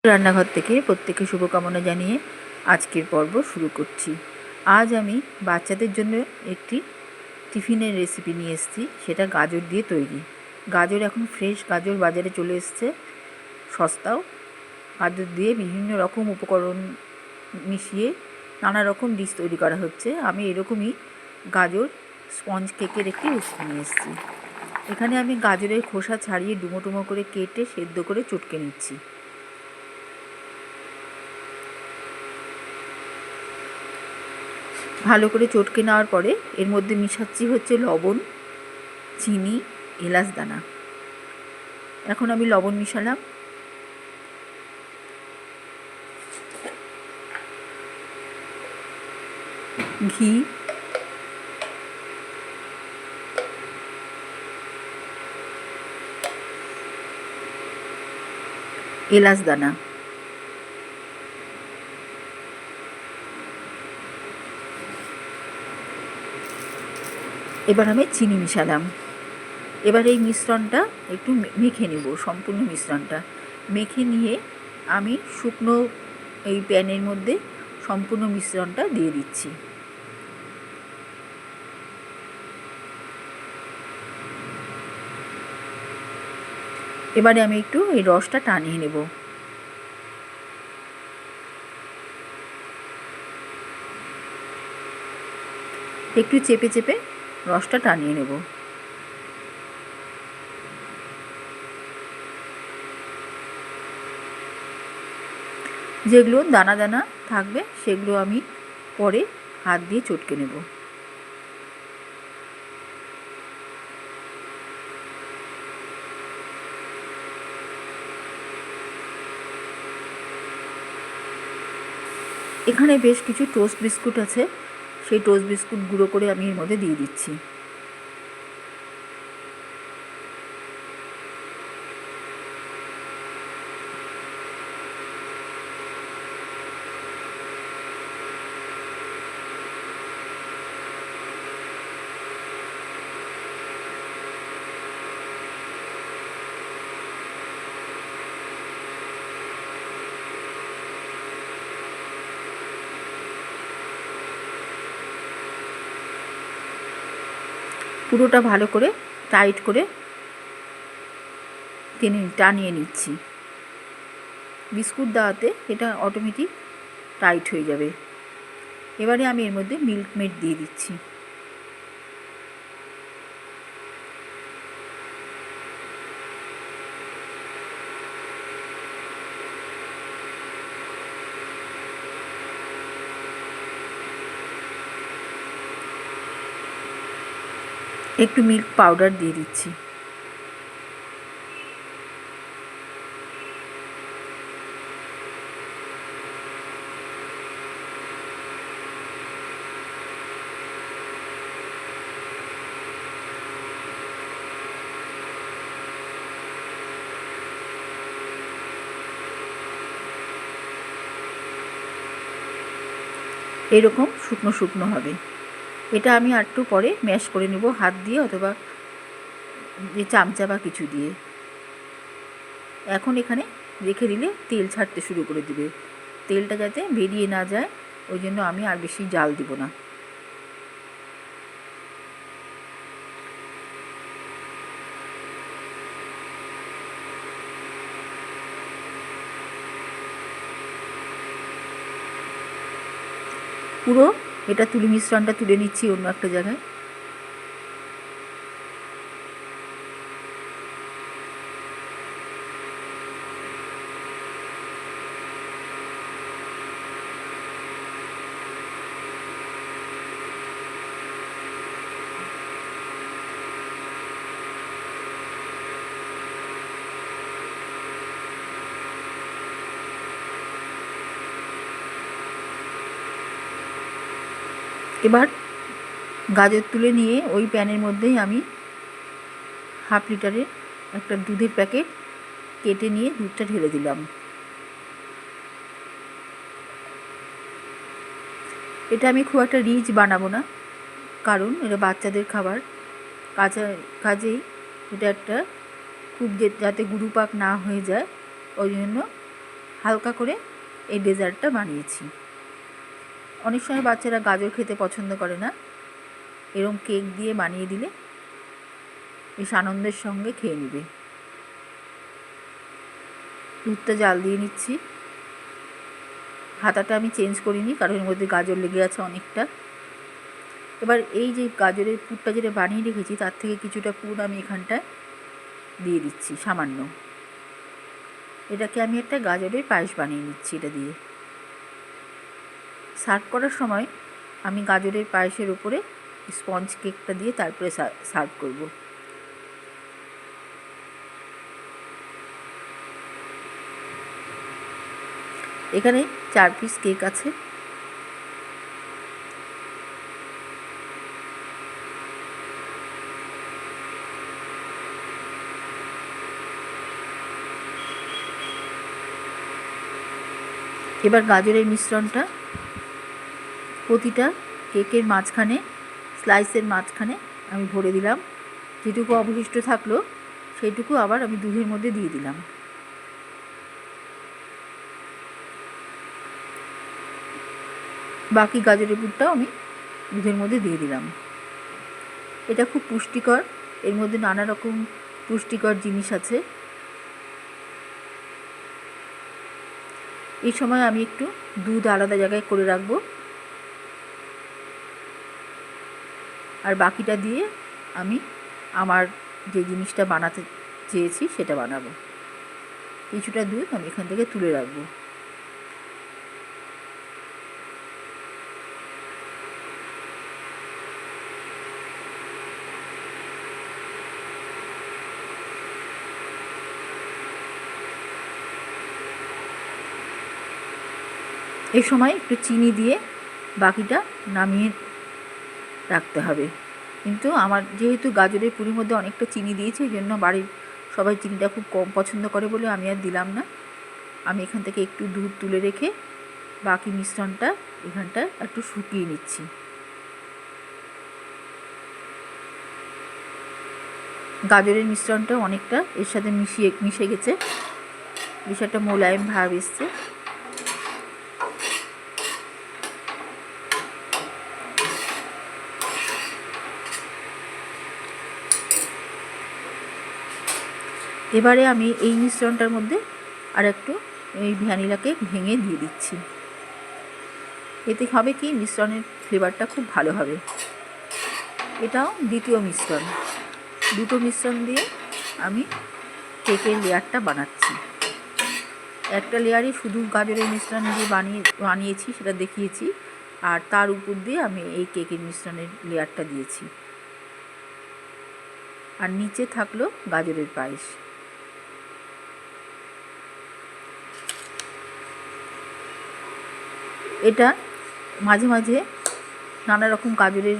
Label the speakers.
Speaker 1: রান্নাঘর থেকে প্রত্যেককে শুভকামনা জানিয়ে আজকের পর্ব শুরু করছি। আজ আমি বাচ্চাদের জন্য একটি টিফিনের রেসিপি নিয়ে এসেছি, সেটা গাজর দিয়ে তৈরি। গাজর এখন ফ্রেশ গাজর বাজারে চলে এসছে, সস্তাও। গাজর দিয়ে বিভিন্ন রকম উপকরণ মিশিয়ে নানা রকম ডিশ তৈরি করা হচ্ছে। আমি এরকমই গাজর স্পঞ্জ কেকের একটি রেসিপি নিয়ে এসেছি। এখানে আমি গাজরের খোসা ছাড়িয়ে ডুমো ডুমো করে কেটে সেদ্ধ করে চটকে নিচ্ছি। ভালো করে চটকে নেওয়ার পরে এর মধ্যে মিশাচ্ছি হচ্ছে লবণ, চিনি, এলাচ দানা। এখন আমি লবণ মিশালাম, ঘি, এলাচ দানা, এবার আমি চিনি মিশালাম। এবার এই মিশ্রণটা একটু মেখে নেব, সম্পূর্ণ মিশ্রণটা মেখে নিয়ে আমি শুকনো এই প্যানের মধ্যে সম্পূর্ণ মিশ্রণটা দিয়ে দিচ্ছি। এবারে আমি একটু এই রসটা টানিয়ে নেব। একটু চেপে চেপে রসটা টানিয়ে নেব। যেগুলো দানা দানা থাকবে সেগুলো আমি পরে হাত দিয়ে চটকে নেব। এখানে বেশ কিছু টোস্ট বিস্কুট আছে, সেই টোস্ট বিস্কুট গুঁড়ো করে আমি এর মধ্যে দিয়ে দিচ্ছি। পুরোটা ভালো করে টাইট করে টানিয়ে নিচ্ছি। বিস্কুট দেওয়াতে এটা অটোমেটিক টাইট হয়ে যাবে। এবারে আমি এর মধ্যে মিল্ক মেড দিয়ে দিচ্ছি। একটু মিল্ক পাউডার দিয়ে দিচ্ছি। এরকম শুকনো শুকনো হবে। এটা আমি একটু পরে ম্যাশ করে নেব হাত দিয়ে অথবা যে চামচা বা কিছু দিয়ে। এখন এখানে রেখে দিলে তেল ছাড়তে শুরু করে দিবে। তেলটা যাতে বেরিয়ে না যায় ওই জন্য আমি আর বেশি জাল দিব না। পুরো এটা মিশ্রণটা তুলে নিচ্ছি অন্য একটা জায়গায়। এবার গাজর তুলে নিয়ে ওই প্যানের মধ্যেই আমি হাফ লিটারের একটা দুধের প্যাকেট কেটে নিয়ে দুধটা ঢেলে দিলাম। এটা আমি খুব একটা রিচ বানাবো না, কারণ এটা বাচ্চাদের খাবার। কাজেই এটা একটা খুব যাতে গুরুপাক না হয়ে যায় ওই জন্য হালকা করে এই ডেজার্টটা বানিয়েছি। অনেক সময় বাচ্চারা গাজর খেতে পছন্দ করে না, এরকম কেক দিয়ে বানিয়ে দিলে বেশ আনন্দের সঙ্গে খেয়ে নেবে। দুধটা জাল দিয়ে নিচ্ছি। হাতাটা আমি চেঞ্জ করিনি, কারণ এর মধ্যে গাজর লেগে আছে অনেকটা। এবার এই যে গাজরের পুরটা যেটা বানিয়ে রেখেছি, তার থেকে কিছুটা পুর আমি এখানটায় দিয়ে দিচ্ছি সামান্য। এটাকে আমি একটা গাজরের পায়েস বানিয়ে নিচ্ছি এটা দিয়ে। সার্ভ করার সময় আমি গাজরের পায়েসের উপরে স্পঞ্জ কেকটা দিয়ে তারপরে সার্ভ করব। এখানে 4 পিস কেক আছে। এবার গাজরের মিশ্রণটা প্রতিটা কেকের মাঝখানে, স্লাইসের মাঝখানে আমি ভরে দিলাম। যেটুকু অবশিষ্ট থাকলো সেইটুকু আবার আমি দুধের মধ্যে দিয়ে দিলাম। বাকি গাজরের পুরটাও আমি দুধের মধ্যে দিয়ে দিলাম। এটা খুব পুষ্টিকর, এর মধ্যে নানা রকম পুষ্টিকর জিনিস আছে। এই সময় আমি একটু দুধ আলাদা জায়গায় করে রাখবো, আর বাকিটা দিয়ে আমি আমার যে জিনিসটা বানাতে চেয়েছি সেটা বানাবো। কিছুটা দুধ আমি এখান থেকে তুলে রাখবো। এই সময় একটু চিনি দিয়ে বাকিটা নামিয়ে রাখতে হবে। কিন্তু আমার যেহেতু গাজরের পুরির মধ্যে অনেকটা চিনি দিয়েছি, ওই জন্য বাড়ির সবাই চিনিটা খুব কম পছন্দ করে বলে আমি আর দিলাম না। আমি এখান থেকে একটু দুধ তুলে রেখে বাকি মিশ্রণটা এখানটায় একটু শুকিয়ে নিচ্ছি। গাজরের মিশ্রণটা অনেকটা এর সাথে মিশে গেছে, বেশ একটা মোলায়েম ভাব এসছে। এবারে আমি এই মিশ্রণটার মধ্যে আর একটু এই ভ্যানিলাকে ভেঙে দিয়ে দিচ্ছি। এতে হবে কি, মিশ্রণের ফ্লেভারটা খুব ভালো হবে। এটাও দ্বিতীয় মিশ্রণ। দুটো মিশ্রণ দিয়ে আমি কেকের লেয়ারটা বানাচ্ছি। একটা লেয়ারে শুধু গাজরের মিশ্রণ দিয়ে বানিয়েছি, সেটা দেখিয়েছি, আর তার উপর দিয়ে আমি এই কেকের মিশ্রণের লেয়ারটা দিয়েছি, আর নিচে থাকলো গাজরের পায়েস। এটা মাঝে মাঝে নানা রকম গাজরের